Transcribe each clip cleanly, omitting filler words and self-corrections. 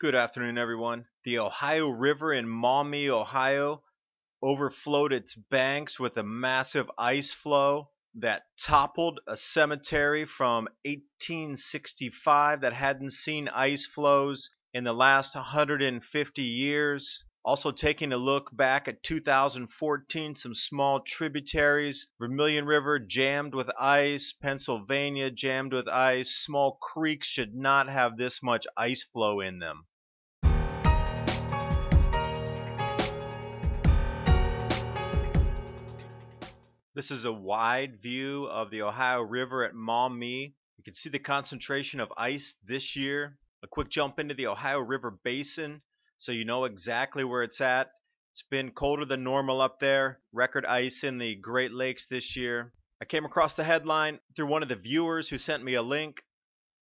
Good afternoon, everyone. The Ohio River in Maumee, Ohio, overflowed its banks with a massive ice flow that toppled a cemetery from 1865 that hadn't seen ice flows in the last 150 years. Also taking a look back at 2014, some small tributaries. Vermilion River jammed with ice, Pennsylvania jammed with ice. Small creeks should not have this much ice flow in them. This is a wide view of the Ohio River at Maumee. You can see the concentration of ice this year. A quick jump into the Ohio River Basin so you know exactly where it's at. It's been colder than normal up there. Record ice in the Great Lakes this year. I came across the headline through one of the viewers who sent me a link.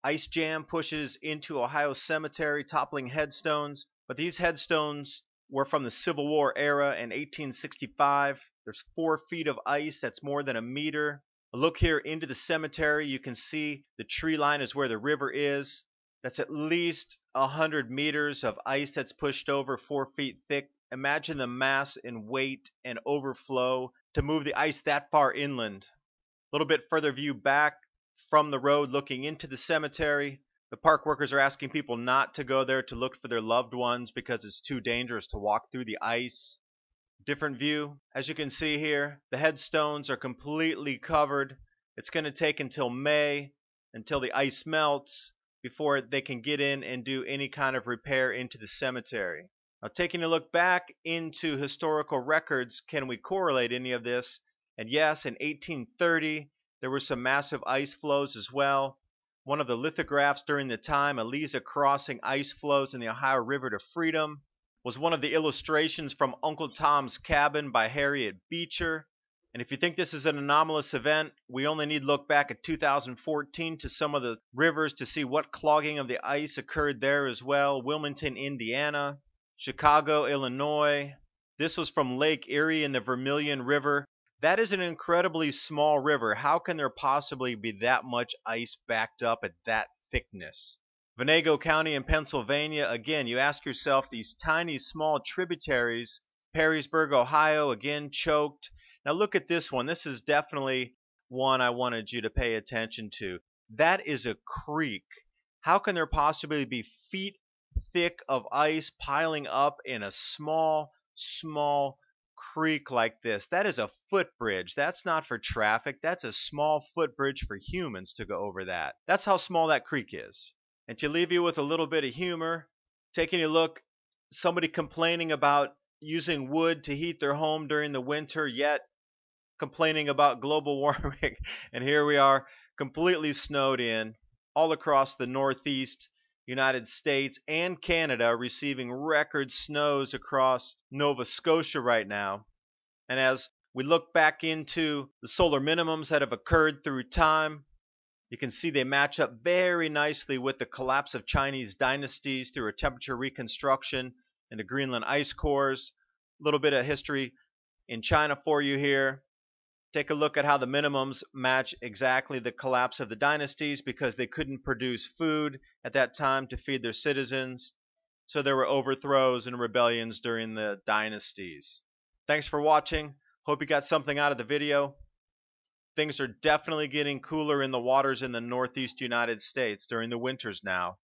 Ice jam pushes into Ohio Cemetery, toppling headstones. But these headstones were from the Civil War era in 1865. There's 4 feet of ice. That's more than a meter. A look here into the cemetery. You can see the tree line is where the river is. That's at least 100 meters of ice that's pushed over 4 feet thick. Imagine the mass and weight and overflow to move the ice that far inland. A little bit further view back from the road looking into the cemetery. The park workers are asking people not to go there to look for their loved ones because it's too dangerous to walk through the ice. Different view. As you can see here, the headstones are completely covered. It's going to take until May, until the ice melts, before they can get in and do any kind of repair into the cemetery. Now, taking a look back into historical records, can we correlate any of this? And yes, in 1830, there were some massive ice flows as well. One of the lithographs during the time, Eliza crossing ice flows in the Ohio River to freedom, was one of the illustrations from Uncle Tom's Cabin by Harriet Beecher. And if you think this is an anomalous event, we only need to look back at 2014 to some of the rivers to see what clogging of the ice occurred there as well. Wilmington, Indiana, Chicago, Illinois. This was from Lake Erie in the Vermilion River. That is an incredibly small river. How can there possibly be that much ice backed up at that thickness? Venango County in Pennsylvania, again, you ask yourself, these tiny small tributaries. Perrysburg, Ohio, again choked. Now look at this one. This is definitely one I wanted you to pay attention to. That is a creek. How can there possibly be feet thick of ice piling up in a small creek like this? That is a footbridge. That's not for traffic. That's a small footbridge for humans to go over that. That's how small that creek is. And to leave you with a little bit of humor, taking a look, somebody complaining about using wood to heat their home during the winter, yet complaining about global warming. And here we are, completely snowed in all across the Northeast United States and Canada, receiving record snows across Nova Scotia right now. And as we look back into the solar minimums that have occurred through time, you can see they match up very nicely with the collapse of Chinese dynasties through a temperature reconstruction and the Greenland ice cores. A little bit of history in China for you here. Take a look at how the minimums match exactly the collapse of the dynasties because they couldn't produce food at that time to feed their citizens. So there were overthrows and rebellions during the dynasties. Thanks for watching. Hope you got something out of the video. Things are definitely getting cooler in the waters in the Northeast United States during the winters now.